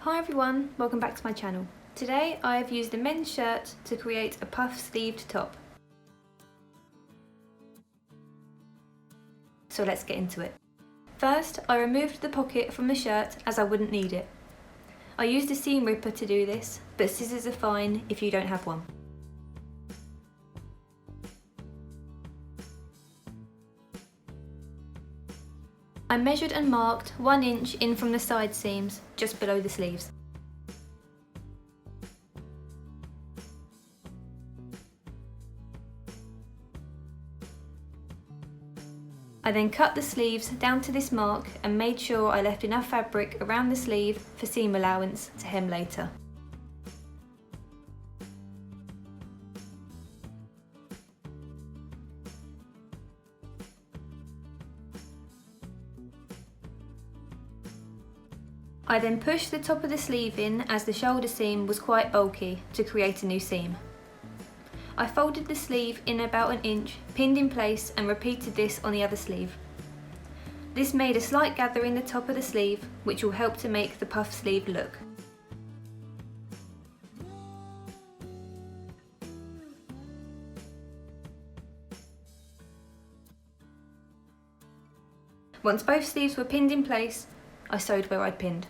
Hi everyone, welcome back to my channel. Today I have used a men's shirt to create a puff sleeved top. So let's get into it. First, I removed the pocket from the shirt as I wouldn't need it. I used a seam ripper to do this, but scissors are fine if you don't have one. I measured and marked 1 inch in from the side seams, just below the sleeves. I then cut the sleeves down to this mark and made sure I left enough fabric around the sleeve for seam allowance to hem later. I then pushed the top of the sleeve in as the shoulder seam was quite bulky to create a new seam. I folded the sleeve in about 1 inch, pinned in place and repeated this on the other sleeve. This made a slight gather in the top of the sleeve, which will help to make the puff sleeve look. Once both sleeves were pinned in place, I sewed where I'd pinned.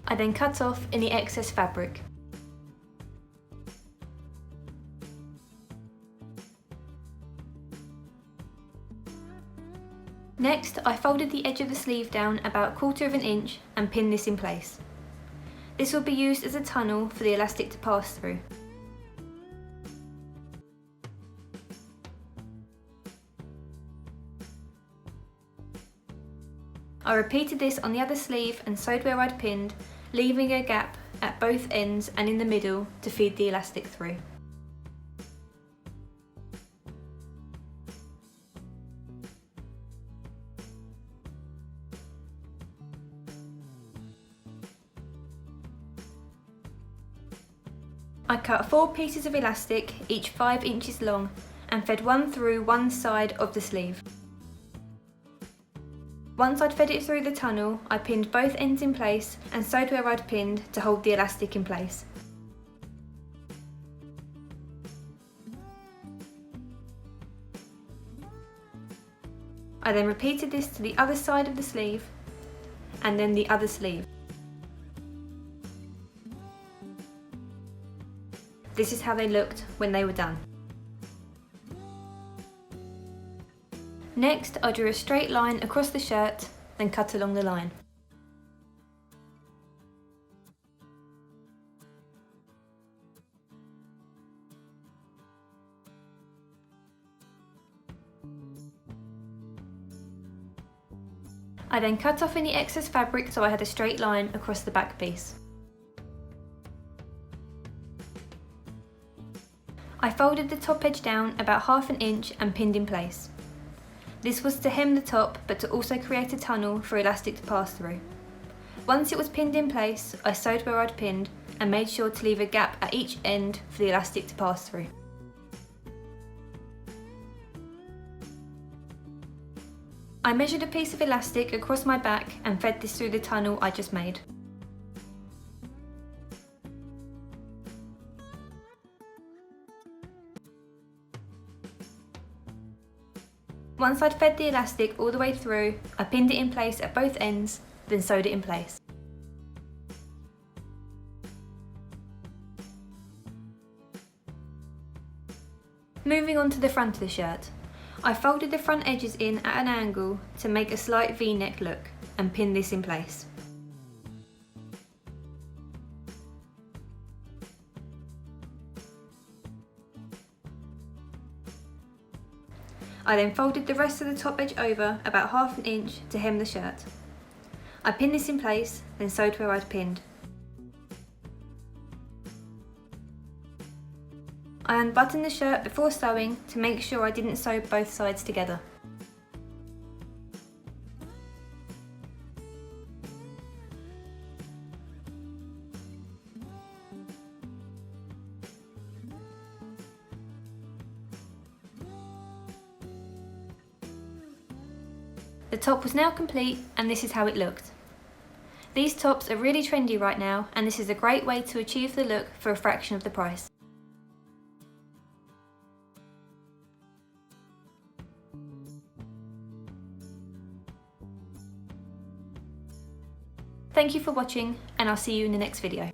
I then cut off any excess fabric. Next, I folded the edge of the sleeve down about 1/4 inch and pinned this in place. This will be used as a tunnel for the elastic to pass through. I repeated this on the other sleeve and sewed where I'd pinned, leaving a gap at both ends and in the middle to feed the elastic through. I cut 4 pieces of elastic, each 5 inches long, and fed one through one side of the sleeve. Once I'd fed it through the tunnel, I pinned both ends in place and sewed where I'd pinned to hold the elastic in place. I then repeated this to the other side of the sleeve and then the other sleeve. This is how they looked when they were done. Next, I drew a straight line across the shirt, then cut along the line. I then cut off any excess fabric so I had a straight line across the back piece. I folded the top edge down about 1/2 inch and pinned in place. This was to hem the top, but to also create a tunnel for elastic to pass through. Once it was pinned in place, I sewed where I'd pinned and made sure to leave a gap at each end for the elastic to pass through. I measured a piece of elastic across my back and fed this through the tunnel I just made. Once I'd fed the elastic all the way through, I pinned it in place at both ends, then sewed it in place. Moving on to the front of the shirt, I folded the front edges in at an angle to make a slight V-neck look and pinned this in place. I then folded the rest of the top edge over about 1/2 inch to hem the shirt. I pinned this in place, then sewed where I'd pinned. I unbuttoned the shirt before sewing to make sure I didn't sew both sides together. The top was now complete and this is how it looked. These tops are really trendy right now and this is a great way to achieve the look for a fraction of the price. Thank you for watching and I'll see you in the next video.